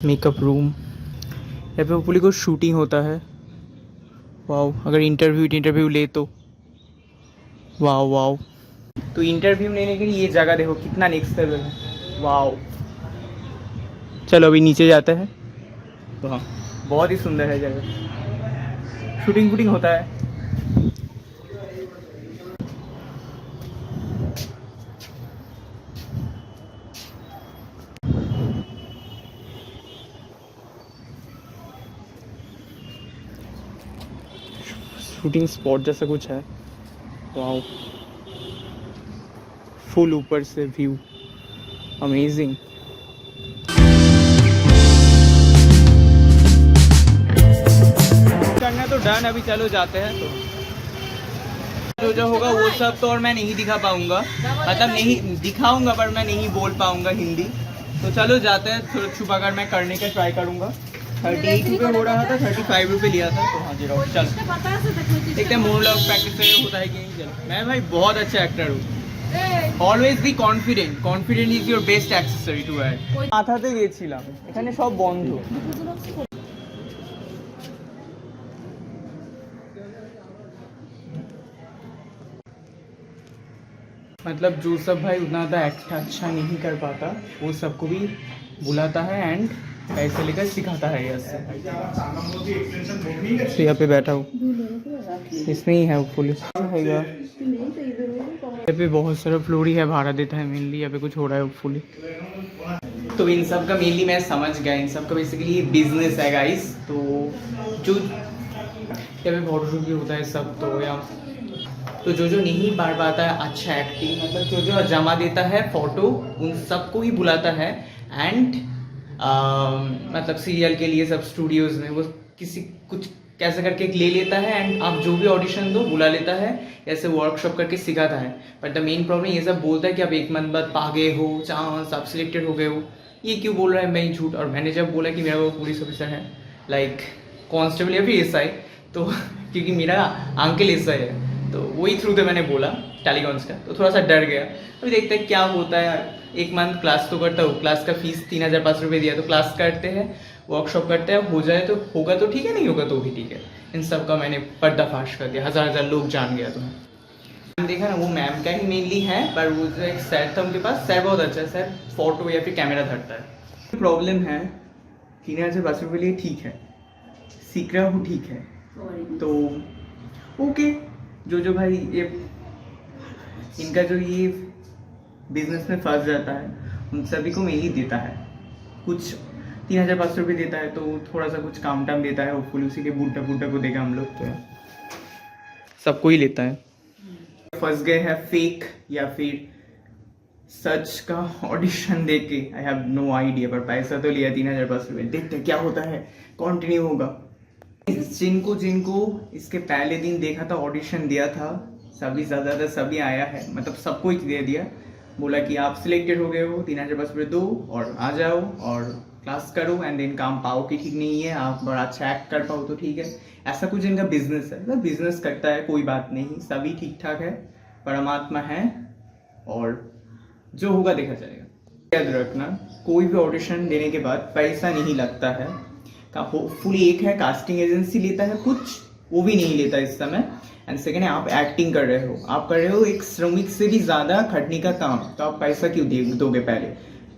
Makeup room, यहाँ पे police को शूटिंग होता है। वाओ, अगर इंटरव्यू ले तो वाओ वाओ। तो इंटरव्यू लेने के लिए ये जगह देखो कितना नेक्स्ट लेवल है। वाओ, चलो अभी नीचे जाते हैं। तो हाँ, बहुत ही सुंदर है जगह, शूटिंग होता है। शूटिंग स्पॉट जैसा कुछ है। वाओ, फुल ऊपर से व्यू, अमेजिंग। करना तो डन, अभी चलो जाते हैं। तो जो होगा वो सब तो और मैं नहीं दिखा पाऊंगा, मतलब नहीं दिखाऊंगा पर मैं नहीं बोल पाऊंगा हिंदी। तो चलो जाते हैं, थोड़ा छुपा कर मैं करने का ट्राई करूंगा। 38 रुपये हो रहा था, 35 रुपये लिया था। तो हाँ जी रहो, चल देखते हैं मोनोलॉग प्रैक्टिस से होता है कि नहीं। चलो, मैं भाई बहुत अच्छा एक्टर हूँ। Always be confident, confident is your best accessory to add. মাথাতে গেছিলাম, এখানে সব বন্ধ। मतलब जो सब भाई उतना ज़्यादा एक्ट अच्छा नहीं कर पाता वो सबको भी बुलाता है एंड पैसे लेकर सिखाता है। ऐसे तो यहाँ पे बैठा हूँ, इसमें ही है वो पुलिस है। यहाँ पे बहुत सारा फ्लोरी है, भाड़ा देता है मेनली। यहाँ पे कुछ हो रहा है फुली। तो इन सब का मेनली मैं समझ गया, इन सब का बेसिकली बिजनेस है गाइस। तो जो यहाँ पे फोटोशूट भी होता है सब। तो यहाँ तो जो नहीं पढ़ पाता है अच्छा एक्टिंग, मतलब जो जमा देता है फोटो, उन सबको ही बुलाता है। एंड मतलब सीरियल के लिए सब स्टूडियोज़ में वो किसी कुछ कैसे करके ले लेता है एंड आप जो भी ऑडिशन दो बुला लेता है, ऐसे वर्कशॉप करके सिखाता है। बट द मेन प्रॉब्लम ये सब बोलता है कि आप 1 मंथ बाद पा गए हो चांस, आप सिलेक्टेड हो गए हो। ये क्यों बोल रहा है, मैं झूठ। और मैंने जब बोला कि मेरा वो पुलिस ऑफिसर है, लाइक कांस्टेबल या फिर एसआई, तो क्योंकि मेरा अंकल एसआई है, तो वही थ्रू थे मैंने बोला टेलीकॉन्स का, तो थोड़ा सा डर गया। अभी देखते हैं क्या होता है। 1 मंथ क्लास तो करता हूँ, क्लास का फीस 3005 रुपये दिया, तो क्लास करते हैं, वर्कशॉप करते हैं, हो जाए तो होगा तो ठीक है, नहीं होगा तो भी ठीक है। इन सब का मैंने पर्दाफाश कर दिया, हज़ार लोग जान गया। तो मैम देखा ना, वो मैम का ही मेनली है, पर वो जो एक सर था उनके पास, सर बहुत अच्छा है, सर फोटो या फिर कैमरा धरता है। प्रॉब्लम है 3005 रुपये लिए ठीक है, सीख रहा हूँ ठीक है, तो ओके। जो भाई ये इनका जो ये बिजनेस में फंस जाता है उन सभी को मेल ही देता है, कुछ 3500 रुपये देता है, तो थोड़ा सा कुछ काम टाम देता है, होपफुली उसी के बूटा को देगा हम लोग। तो सबको ही लेता है। फंस गए हैं फेक या फिर सच का ऑडिशन दे के, आई हैव नो आइडिया, पर पैसा तो लिया 3005 रुपये। देखते हैं क्या होता है, कंटिन्यू होगा। जिनको इसके पहले दिन देखा था, ऑडिशन दिया था, सभी ज़्यादातर सभी आया है, मतलब सबको ही दे दिया। बोला कि आप सिलेक्टेड हो गए हो, 3005 रुपये दो और आ जाओ और क्लास करो एंड देन काम पाओ कि ठीक नहीं है, आप बड़ा अच्छा एक्ट कर पाओ तो ठीक है। ऐसा कुछ इनका बिजनेस है, मतलब बिजनेस करता है, कोई बात नहीं, सभी ठीक ठाक है, परमात्मा है और जो होगा देखा जाएगा। याद रखना, कोई भी ऑडिशन देने के बाद पैसा नहीं लगता है। होपफुली एक है कास्टिंग एजेंसी लेता है कुछ, वो भी नहीं लेता इस समय। एंड सेकेंड है आप एक्टिंग कर रहे हो, आप कर रहे हो एक श्रमिक से भी ज़्यादा खटने का काम, तो आप पैसा क्यों दोगे। पहले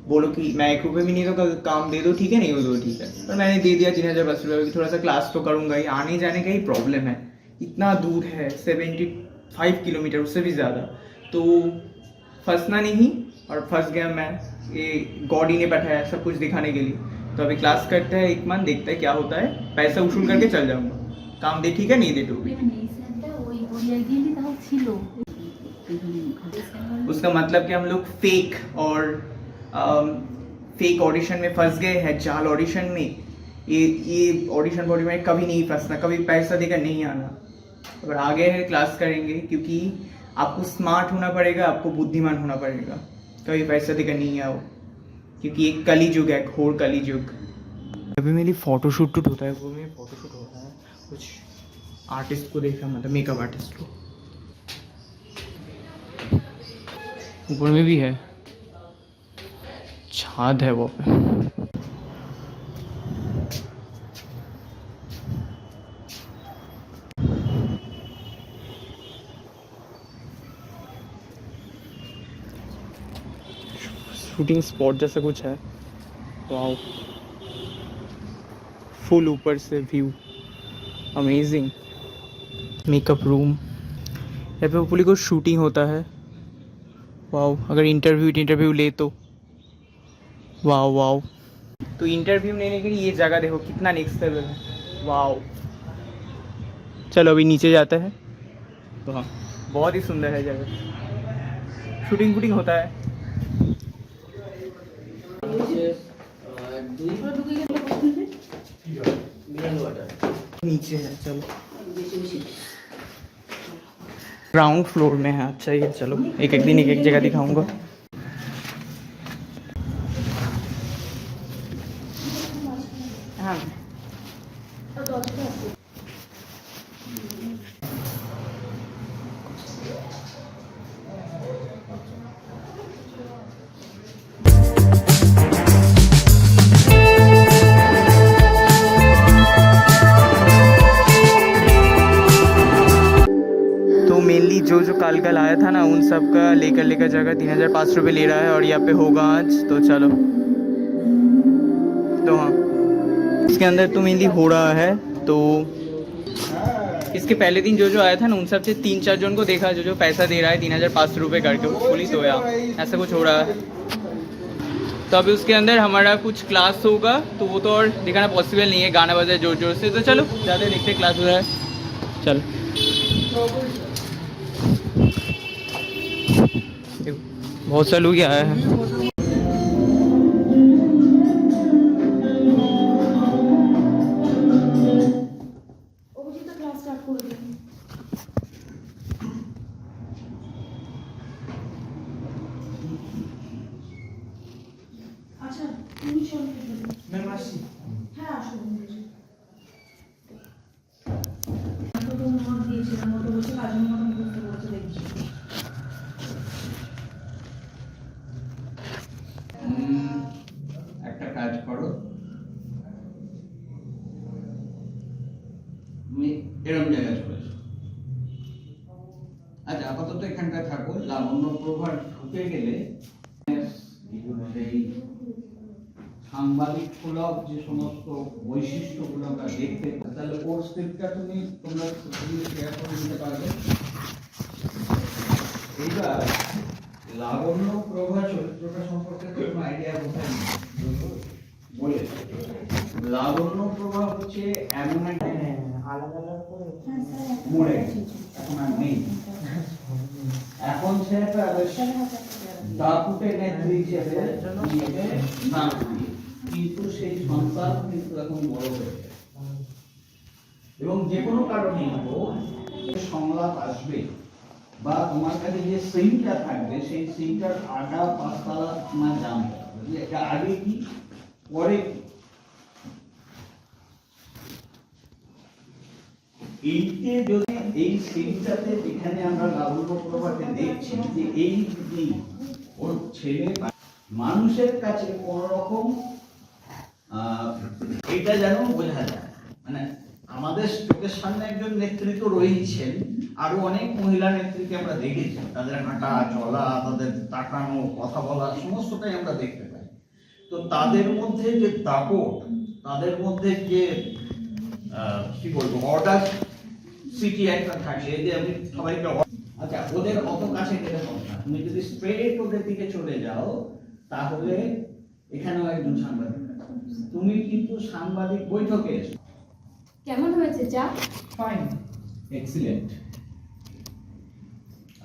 बोलो कि मैं 1 रुपये भी नहीं दूंगा, काम दे दो ठीक है, नहीं हो दो ठीक है, पर मैंने दे दिया 3005 रुपये। थोड़ा सा क्लास तो करूँगा ही, आने जाने का ही प्रॉब्लम है, इतना दूर है 75 किलोमीटर, उससे भी ज़्यादा। तो फंसना नहीं, और फंस गया मैं, ये गॉड ही ने बैठाया सब कुछ दिखाने के लिए। तो अभी क्लास करते हैं 1 मंथ, देखते हैं क्या होता है, पैसा उसूल करके चल जाऊंगा, काम दे ठीक है, नहीं दे तो भी। उसका मतलब कि हम लोग फेक और फेक ऑडिशन में फंस गए हैं, जाल ऑडिशन में। ये ऑडिशन बॉडी में कभी नहीं फंसना, कभी पैसा देकर नहीं आना। अगर आगे है क्लास करेंगे, क्योंकि आपको स्मार्ट होना पड़ेगा, आपको बुद्धिमान होना पड़ेगा, कभी पैसा देकर नहीं आओ, क्योंकि एक कली युग है, घोर कली युग। अभी मेरी फोटोशूट होता है, वो में फोटोशूट होता है, कुछ आर्टिस्ट को देखा, मतलब मेकअप आर्टिस्ट को। ऊपर में भी है, छाद है वो पे। शूटिंग स्पॉट जैसा कुछ है। वाओ, फुल ऊपर से व्यू, अमेजिंग। मेकअप रूम, यहाँ पे होपफुली कुछ शूटिंग होता है। वाओ, अगर इंटरव्यू ले तो वाओ वाओ। तो इंटरव्यू लेने के लिए ये जगह देखो कितना नेक्स्ट लेवल है। वाओ, चलो अभी नीचे जाते हैं। तो हाँ, बहुत ही सुंदर है जगह, शूटिंग होता है। नीचे है, चलो ग्राउंड फ्लोर में है। अच्छा ही है, चलो एक एक दिन एक एक जगह दिखाऊंगा। हाँ, मेनली जो कल आया था ना, उन सब का लेकर जाकर 3500 रुपये ले रहा है और यहाँ पे होगा आज। तो चलो, तो हाँ इसके अंदर तो मेनली हो रहा है। तो इसके पहले दिन जो आया था ना, उन सब से 3-4 जन को देखा जो पैसा दे रहा है 3500 रुपये करके फुली। तो यार ऐसा कुछ हो रहा है। तो अभी उसके अंदर हमारा कुछ क्लास होगा, तो वो तो और दिखाना पॉसिबल नहीं है, गाना बजा जोर से। तो चलो ज़्यादा देखते क्लास हो रहा है। चलो, बहुत सारे लोग आए हैं। একটা কাজ করো, তুমি এরকম জায়গায় চলে এসো। আচ্ছা, আপাতত এখানটা থাকো। লাবণ্য প্রভার ঢুকে গেলে সেই সাংবাদিক সুলভ যে সমস্ত বৈশিষ্ট্যগুলো আমরা দেখতে পাই, তাহলে ওর স্ক্রিপ্টটা তোমরা শেয়ার করে দিতে পারবে। এইবার লাবণ্য প্রভা চরিত্রটা সম্পর্কে কোনো আইডিয়া কোথায় বলে। লাবণ্য প্রভা হচ্ছে এমন একটা মরে এখন আর নেই, এখন সে একটা দাপুটে নেত্রী হিসেবে নাম, কিন্তু সেই সন্তান কিন্তু এখন বড় হয়েছে এবং যে কোনো কারণে সংলাপ আসবে বা তোমার কাছে যে সিনটা থাকবে, সেই সিনটার আগা পাঁচতলা তোমার জানতে হবে যে এটা আগে কি পরে কি। এইতে যদি এই সিনটাতে যেখানে আমরা লাবণ্য প্রভাকে দেখছি যে এই দিন ওর ছেলে মানুষের কাছে কোন রকম এটা যেন বোঝা যায়, মানে আমাদের চোখের সামনে একজন নেতৃত্ব রয়েছেন, আরো অনেক মহিলা নেত্রীকে আমরা দেখেছি, তাদের হাঁটা চলা, তাদের তাকানো, কথা বলা সমস্তটাই আমরা দেখতে পাই। তো তাদের মধ্যে যে দাপট, তাদের মধ্যে যে কি বলবো অর্ডার সিটি একটা থাকে যে আমি সবাইকে, আচ্ছা ওদের অত কাছে গেলে হবে না। তুমি যদি স্ট্রেট ওদের দিকে চলে যাও তাহলে এখানেও একজন সাংবাদিক, তুমি কিন্তু সাংবাদিক বৈঠকে এসো। কেমন হয়েছে চা? Fine, excellent.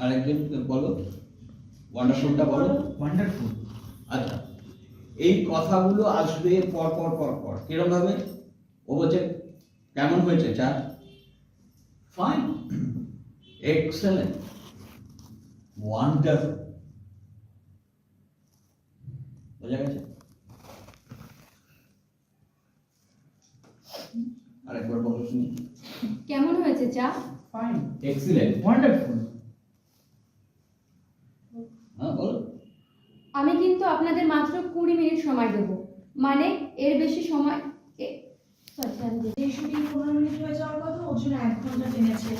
আরেকজন বলো, ওয়ান্ডারফুলটা বলো। ওয়ান্ডারফুল। আচ্ছা, এই কথাগুলো আসবে পর পর পর পর। কিরকম ভাবে? ও বলছে কেমন হয়েছে চা? Fine, excellent, wonderful. বোঝা গেছে? আরেকবার বলো শুনি। কেমন হয়েছে চা? Fine, excellent, wonderful. হ্যাঁ বলো। আমি কিন্তু আপনাদের মাত্র 20 মিনিট সময় দেব, মানে এর বেশি সময় এই শুটিং 15 মিনিট হয়ে যাওয়ার কথা, ওর জন্য 1 ঘন্টা টেনেছে।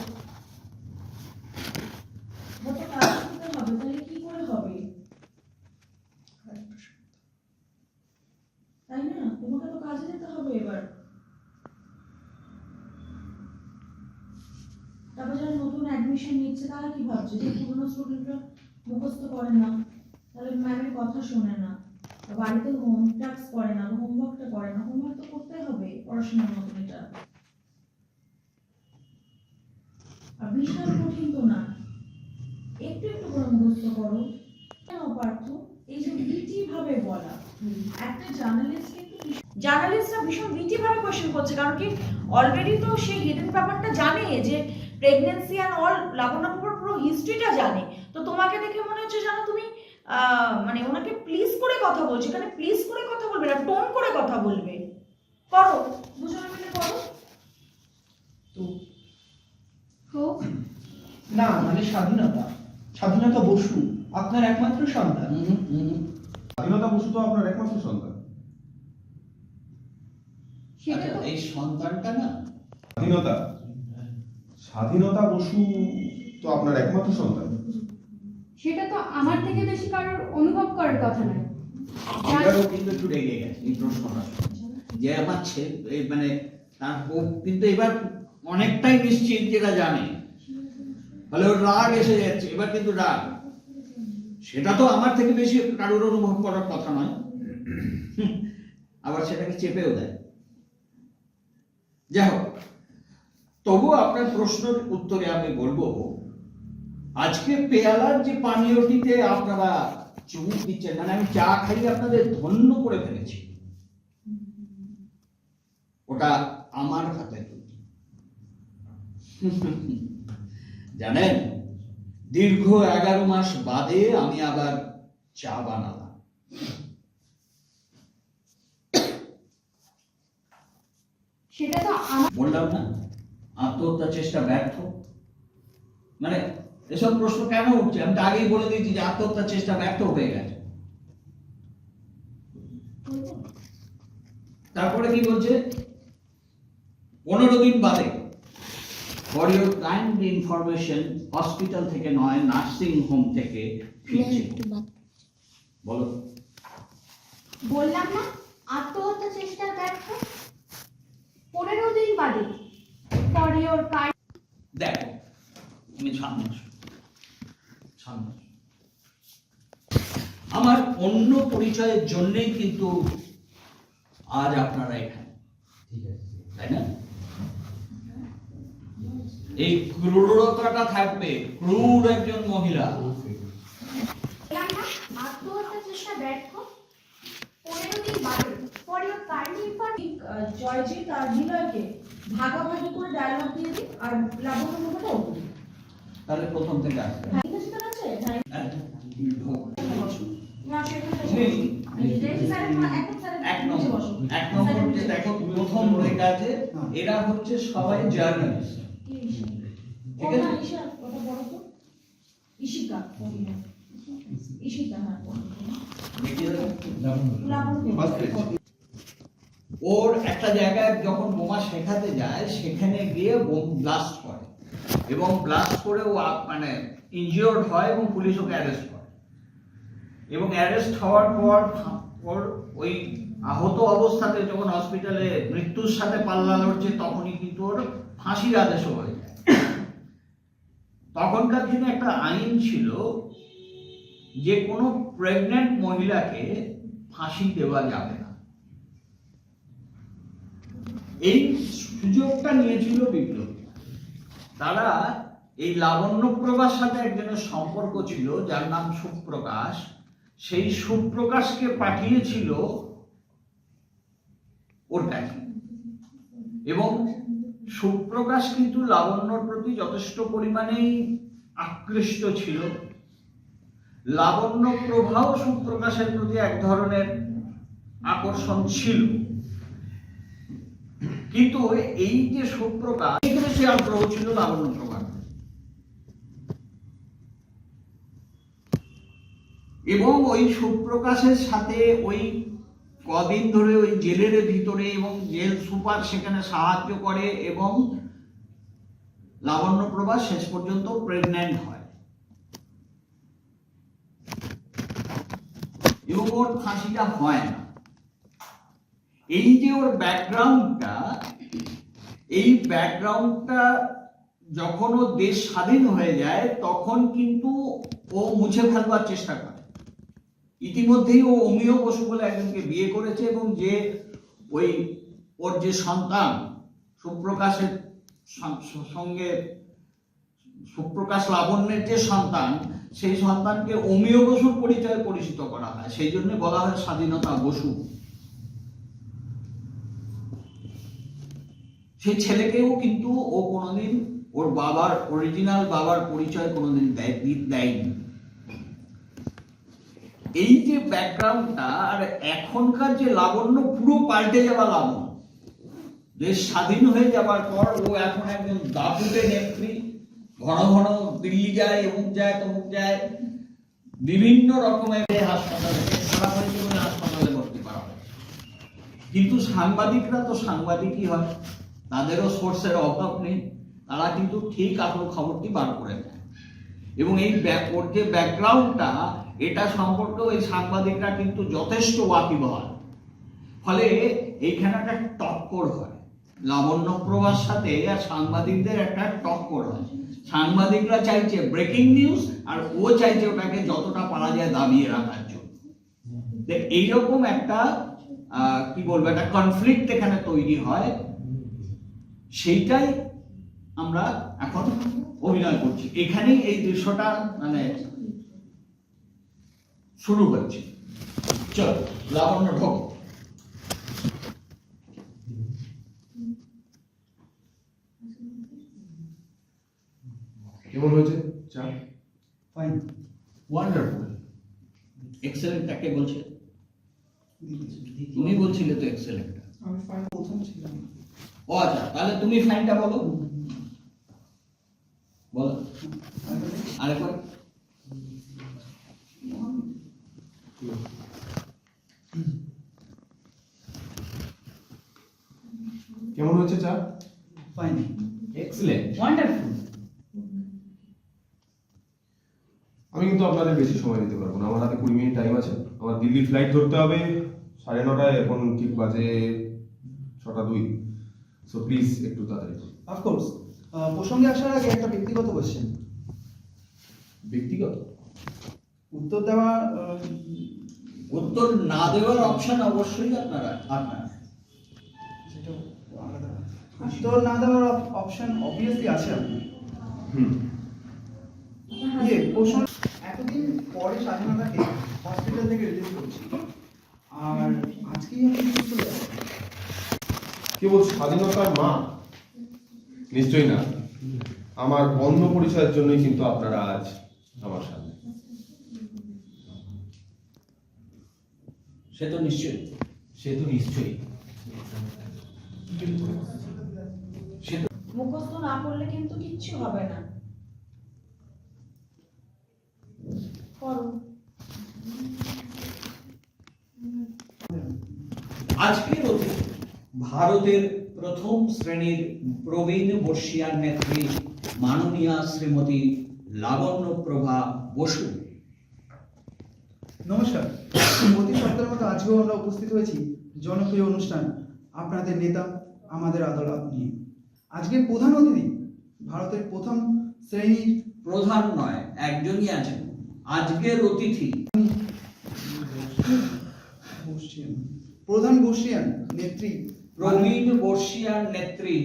কত কাজ করতে হবে, তাহলে কি করে হবে? তোমাকে তো কাজে যেতে হবে এবার। তারপর যারা নতুন অ্যাডমিশন নিচ্ছে তারা কি ভাবছে যে পুরোনো স্টুডেন্টরা মুখস্থ করে না, তাহলে ম্যামের কথা শোনে না, বাড়িতে হোম টাস্ক করে না, হোমওয়ার্কটা করে না। হোমওয়ার্ক তো করতে হবে পড়াশোনার মতন এটা, আর বিশাল কঠিন তো না, একটু একটু করে মুখস্থ করো। কেন পার্থ এই যে বিটি ভাবে বলা, একটা জার্নালিস্ট কিন্তু জার্নালিস্টরা ভীষণ বিটি ভাবে কোশ্চেন করছে, কারণ কি অলরেডি তো সেই হিডেন ব্যাপারটা জানে যে প্রেগন্যান্সি অ্যান্ড অল, লাবণ্যপুর পুরো হিস্ট্রিটা জানে। তো তোমাকে দেখে মনে হচ্ছে জানো তুমি মানে ওনাকে প্লিজ করে কথা বলছো, এখানে প্লিজ করে কথা বলবে না, টোন করে কথা বলবে। করো, দুজনে মিলে করো। তো হোক। না মানে স্বাধীনতা বসু আপনার একমাত্র সন্তান। স্বাধীনতা বসু তো আপনার একমাত্র সন্তান। সেটা আচ্ছা, তো এই সন্তানটা না, স্বাধীনতা বসু তো আপনার একমাত্র সন্তান। সেটা তো আমার থেকে বেশি কারোর অনুভব করার কথা নয়। আমারও কিন্তু একটু রেগে গেছে এই প্রশ্নটা যে আমার ছেলে মানে তার বউ কিন্তু এবার অনেকটাই নিশ্চিত যেটা জানে, ফলে ওর রাগ এসে যাচ্ছে এবার, কিন্তু রাগ সেটা তো আমার থেকে বেশি কারোর অনুভব করার কথা নয়, আবার সেটাকে চেপেও দেয়। যাই হোক, তবু আপনার প্রশ্নের উত্তরে আমি বলবো, আজকে পেয়ালার যে পানীয়টিতে আপনারা চুমুক দিচ্ছেন, মানে আমি চা খাইয়ে আপনাদের ধন্য করে ফেলেছি, ওটা আমার হাতে তৈরি। জানেন, দীর্ঘ 11 মাস বাদে আমি আবার চা বানালাম। সেটা তো আমার বললাম না আত্মহত্যা চেষ্টা ব্যর্থ, মানে এসব প্রশ্ন কেন উঠছে আমি তো আগেই বলে দিয়েছি যে আত্মহত্যার চেষ্টা ব্যর্থ হয়ে গেছে। তারপরে কি বলছে, 15 দিন বাদে for your kind information, hospital থেকে নয় নার্সিং হোম থেকে ফিরছি। বলো। বললাম না আত্মহত্যা চেষ্টার ব্যর্থ। 15 দিন বাদে ফর ইওর কাইন্ড। দেখো তুমি সামনে আসো, সামনে আসো। আমার অন্য পরিচয়ের জন্যই কিন্তু আজ আপনারা এখানে, তাই না? এই ক্রূরতাটা থাকবে, ক্রূর একজন মহিলা। বললাম না আত্মহত্যা চেষ্টা ব্যর্থ। 15 দিন বাদে for your kind information. Joyjit আর নিলয়কে ভাগাভাগি করে ডায়লগ দিয়ে দিই, আর লাবণ্য মুখটা ওপরে। তাহলে প্রথম থেকে আসবে। হ্যাঁ, ঠিক আছে, তাহলে আছে? হ্যাঁ। হ্যাঁ? না, সেখানে নেই। স্যারের মা, একদম স্যারের এক নিচে নম্বর, বসো। এক নম্বর যে দেখো প্রথম রেখা আছে, এরা হচ্ছে সবাই জার্নালিস্ট। ঠিক আছে? ঈশা, কথা বলো তো। ঈশিকা, ঈশিকা, হ্যাঁ। দেখিয়ে দেবো। লাবণ্য। ওর একটা জায়গায় যখন বোমা শেখাতে যায় সেখানে গিয়ে বোম ব্লাস্ট করে, এবং ব্লাস্ট করে ও মানে ইনজিওর্ড হয় এবং পুলিশ ওকে অ্যারেস্ট করে, এবং অ্যারেস্ট হওয়ার পর ওর ওই আহত অবস্থাতে যখন হসপিটালে মৃত্যুর সাথে পাল্লা লড়ছে তখনই কিন্তু ওর ফাঁসির আদেশও হয়ে যায়। তখনকার দিনে একটা আইন ছিল যে কোনো প্রেগন্যান্ট মহিলাকে ফাঁসি দেওয়া যাবে না। এই সুযোগটা নিয়েছিল বিপ্লবী। তারা এই লাবণ্যপ্রভার সাথে একজনের সম্পর্ক ছিল যার নাম সুপ্রকাশ, সেই সুপ্রকাশকে পাঠিয়েছিল ওর কাছে, এবং সুপ্রকাশ কিন্তু লাবণ্যর প্রতি যথেষ্ট পরিমাণেই আকৃষ্ট ছিল। লাবণ্যপ্রভাও সুপ্রকাশের প্রতি এক ধরনের আকর্ষণ ছিল, কিন্তু এই যে সুপ্রকাশ, সে আগ্রহ ছিল লাবণ্যপ্রভার, এবং ওই সুপ্রকাশের সাথে ওই কদিন ধরে ওই জেলের ভিতরে, এবং জেল সুপার সেখানে সাহায্য করে, এবং লাবণ্যপ্রভা শেষ পর্যন্ত প্রেগন্যান্ট হয়, এবং ওর ফাঁসিটা হয় না। এই যে ওর ব্যাকগ্রাউন্ডটা, এই ব্যাকগ্রাউন্ডটা যখন ও দেশ স্বাধীন হয়ে যায় তখন কিন্তু ও মুছে ফেলবার চেষ্টা করে। ইতিমধ্যেই ও অমিয় বসু বলে একজনকে বিয়ে করেছে এবং যে ওই ওর যে সন্তান সুপ্রকাশের সঙ্গে, সুপ্রকাশ লাবণ্যের যে সন্তান, সেই সন্তানকে অমিয় বসুর পরিচয়ে পরিচিত করা হয়, সেই জন্য বলা হয় স্বাধীনতা বসু। সেই ছেলেকেও কিন্তু ও কোনোদিন ওর বাবার, অরিজিনাল বাবার পরিচয় কোনোদিন দেয়নি। এই যে ব্যাকগ্রাউন্ডটা, আর এখনকার যে লাবণ্য পুরো পাল্টে যাওয়া লাবণ্য, দেশ স্বাধীন হয়ে যাবার পর ও এখন একজন দাপুটে নেত্রী, ঘন ঘন দিল্লি যায়, অমুক যায় তমুক যায়, বিভিন্ন রকমের হাসপাতালে হাসপাতালে ভর্তি করা হয়। কিন্তু সাংবাদিকরা তো সাংবাদিকই হয়, তাদেরও সোর্সের অভাব নেই, তারা কিন্তু ঠিক আসল খবরটি বার করে দেয়। এবং এই ওর যে ব্যাকগ্রাউন্ডটা, এটা সম্পর্কে ওই সাংবাদিকরা কিন্তু যথেষ্ট ওয়াকিবহাল। ফলে এইখানে একটা টক্কর হয়, লাবণ্য প্রভার সাথে আর সাংবাদিকদের একটা টক্কর হয়। সাংবাদিকরা চাইছে ব্রেকিং নিউজ, আর ও চাইছে ওটাকে যতটা পারা যায় দাবিয়ে রাখার জন্য। এইরকম একটা কি বলবো, একটা কনফ্লিক্ট এখানে তৈরি হয়। সেইটাই আমরা এখন অভিনয় করছি। এখানেই এই দৃশ্যটা মানে শুরু হচ্ছে। চল লাবণ্য ঢোক। কেমন হয়েছে চা? ফাইন। ওয়ান্ডারফুল। এক্সেলেন্ট কাকে বলছে? তুমি বলছিলে তো এক্সেলেন্ট। আমি ফাইন প্রথম ছিলাম। ও আচ্ছা, তাহলে তুমি ফাইনটা বলো। বলো আরেকবার। কেমন হয়েছে চা? ফাইন। এক্সিলেন্ট। ওয়ান্ডারফুল। আমি কিন্তু আপনাদের বেশি সময় দিতে পারবো না, আমার হাতে 20 মিনিট টাইম আছে। আমার দিল্লি ফ্লাইট ধরতে হবে 9:30, এখন ঠিক বাজে 6:02। সো প্লিজ একটু তাড়াতাড়ি। অফকোর্স। প্রসঙ্গে আসার আগে একটা ব্যক্তিগত কোশ্চেন। ব্যক্তিগত উত্তর দেওয়া উত্তর না দেওয়ার অপশন অবশ্যই আপনার সেটা আলাদা। উত্তর না দেওয়ার অপশন অবভিয়াসলি আছে আপনার। প্রশ্ন, এতদিন পরে স্বাধীনতাকে হসপিটাল থেকে রিলিজ করছি, আর আজকেই আপনি চলে যাবেন? কেবল স্বাধীনতার মা? নিশ্চয়ই না, আমার অন্য পরিচয়ের জন্যই কিন্তু আপনারা আজ আমার সামনে। সে তো নিশ্চয়ই। মুখস্থ না করলে কিন্তু কিচ্ছু হবে না। করো। আজকের অতিথি ভারতের প্রথম শ্রেণীর প্রবীণ বর্ষীয়ান নেত্রী মাননীয়া শ্রীমতী লাবণ্য প্রভা বসু। নমস্কার। প্রতি সপ্তাহের মতো আজকেও আমরা উপস্থিত হয়েছি জনপ্রিয় অনুষ্ঠান আপনাদের নেতা আমাদের আদালত নিয়ে। আজকের প্রধান অতিথি ভারতের প্রথম শ্রেণীর প্রধান নয়, একজনই আছেন আজকের অতিথি, প্রধান বর্ষীয়ান নেত্রী প্রবীণ বর্ষীয়ান নেত্রী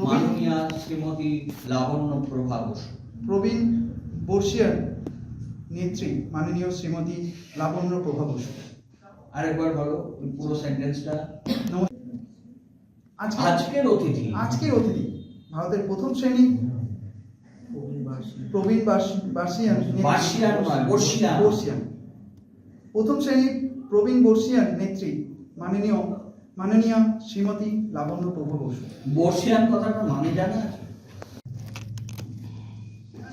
মাননীয়া শ্রীমতী লাবণ্য প্রভা বসু। প্রবীণ বর্ষীয়ান নেত্রী মাননীয় শ্রীমতী লাবণ্য প্রভা বসু। আরেকবার বলো পুরো সেন্টেন্সটা। আজকের অতিথি ভারতের প্রথম শ্রেণী প্রবীণ বর্ষীয়ান প্রথম শ্রেণীর প্রবীণ বর্ষীয়ান নেত্রী মাননীয় শ্রীমতী লাবণ্য প্রভা বসু। বর্ষীয়ান কথাটা মানে জানা আছে?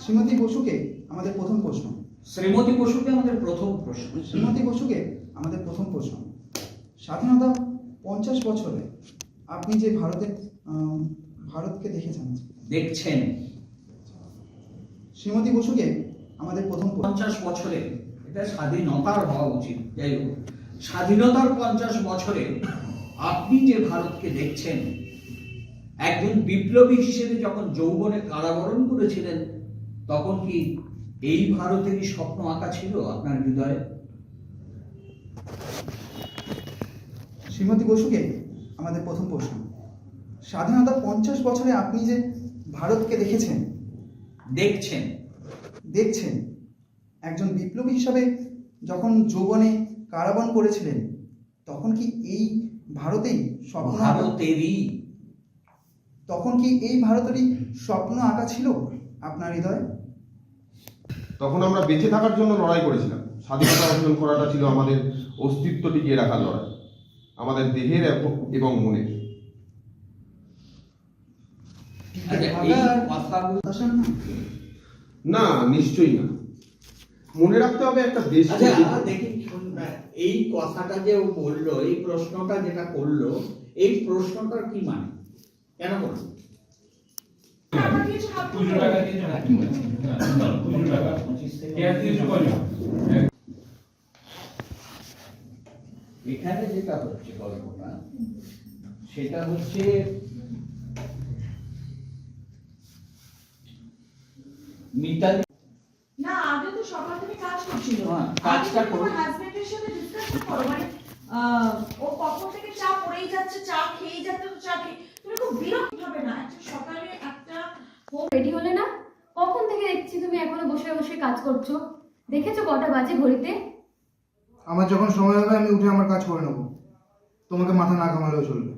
শ্রীমতী বসুকে আমাদের প্রথম প্রশ্ন। শ্রীমতী বসুকে আমাদের প্রথম প্রশ্ন। শ্রীমতী বসুকে আমাদের প্রথম প্রশ্ন। স্বাধীনতা 50 বছরে আপনি যে ভারতকে দেখছেন, শ্রীমতী বসুকে আমাদের প্রথম 50 বছরে, এটা স্বাধীনতার হওয়া উচিত। যাই হোক, স্বাধীনতার 50 বছরে আপনি যে ভারতকে দেখছেন, একজন বিপ্লবী হিসেবে যখন যৌবনে কারাবরণ করেছিলেন, তখন কি এই ভারতেরই স্বপ্ন আঁকা ছিল আপনার হৃদয়ে? শ্রীমতী বসুকে আমাদের প্রথম প্রশ্ন, স্বাধীনতার 50 বছরে আপনি যে ভারতকে দেখেছেন, দেখছেন একজন বিপ্লবী হিসাবে যখন যৌবনে কারাবরণ করেছিলেন, তখন কি এই ভারতেরই স্বপ্ন আঁকা ছিল আপনার হৃদয়ে? তখন আমরা বেঁচে থাকার জন্য লড়াই করেছিলাম। স্বাধীনতা অর্জন করাটা ছিল আমাদের অস্তিত্ব টিকিয়ে রাখার লড়াই, আমাদের দেহের এবং মনের। না, নিশ্চয়ই না। মনে রাখতে হবে একটা দেশ। দেখি, এই কথাটা যে ও বললো, এই প্রশ্নটা যেটা করলো, এই প্রশ্নটার কি মানে, কেন বললো? এখানে যেটা হচ্ছে গল্পটা, সেটা হচ্ছে মিতালি। না, আগে তো সকাল থেকে কাজ করছিল। হ্যাঁ, কাজটা আগে তো করো। তোমার হাজবেন্ডের সাথে ডিসকাশন করো, মানে ও কখন থেকে চা পড়েই যাচ্ছে, চা খেয়েই যাচ্ছে, তো চা খেয়ে তুমি খুব বিরক্ত হবে না? একটা সকালে একটা রেডি হলে না? কখন থেকে দেখছি তুমি এখনো বসে বসে কাজ করছো। দেখেছো কটা বাজে ঘড়িতে? আমার যখন সময় হবে আমি উঠে আমার কাজ করে নেবো, তোমাকে মাথা না ঘামালেও চলবে।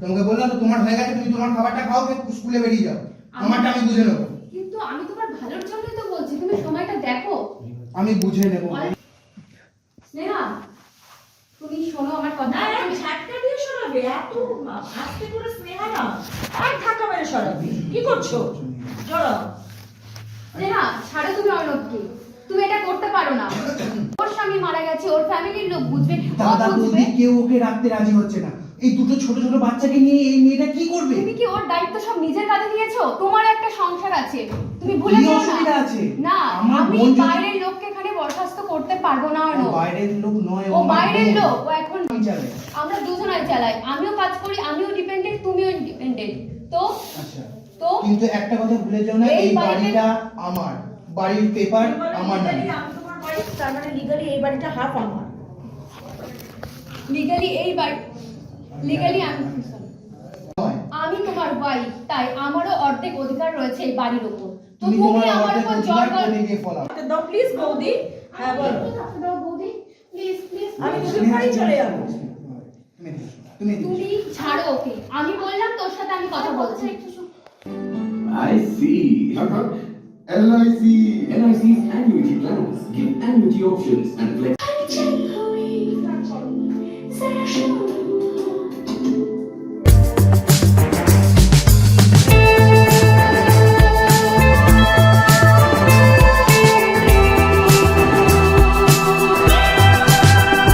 তোমাকে বললাম তো তোমার হয়ে গেছে, তুমি তোমার খাবারটা খাও, স্কুলে বেরিয়ে যাও, আমারটা আমি বুঝে নেবো। কিন্তু আমি তোমার ভালোর জন্যই তো বলছি, তুমি সময়টা দেখো। আমি বুঝে নেবো। স্নেহা, তুমি শোনো আমার কথা। না, এক ঝাটকা দিয়ে সরাবে, এত আস্তে করে স্নেহা না, এক ধাক্কা মেরে সরাবে। কি করছো? সরাও। স্নেহা, ছাড়ো তুমি অর্ণবকে। তুমি এটা করতে পারো না। ওর স্বামী মারা গেছে, ওর ফ্যামিলির লোক বুঝবে, ও দাদা বুঝবে। বৌদি কেউ ওকে রাখতে রাজি হচ্ছে না। এই দুটো ছোট ছোট বাচ্চাকে নিয়ে এই মেয়েটা কি করবে? তুমি কি ওর দায়িত্ব সব নিজের কাঁধে নিয়েছো? তোমার একটা সংসার আছে, তুমি ভুলে কি যাও অসুবিধা না। আছে? না, আমার আমি বোন যদি- বাইরের লোককে এখানে বরখাস্ত করতে পারবো না ও অর্ণব। বাইরের লোক নয়, ও আমার বাইরের বোন। লোক, ও এখন আমি চালাই। আমরা দুজনাই চালাই। আমিও কাজ করি, আমিও ডিপেন্ডেন্ট, তুমিও ডিপেন্ডেন্ট। তো আচ্ছা, তো কিন্তু একটা কথা ভুলে যাও না, এই এই বাড়িতে- বাড়িটা আমার, বাড়ির পেপার আমার নামে। আমি তোমার ওয়াইফ, তার মানে লিগালি এই বাড়িটা হাফ আমার। লিগালি এই বাড়ি, লিগালি আমি তোমার ওয়াইফ, তাই আমারও অর্ধেক অধিকার রয়েছে এই বাড়ির উপর। তো তুমি তুমি তোমার আমার অর্ধেক উপর অধিকার জোর করে দিয়ে ফলাও। দাও প্লিজ বৌদি। হ্যাঁ বলো। দাও বৌদি, প্লিজ প্লিজ। আমি দুদিন পরেই চলে যাবো। তুমি তুমি ছাড়ো ওকে, আমি বললাম তোর সাথে আমি কথা বলছি। I see. LIC LIC's annuity plans give annuity options and flex.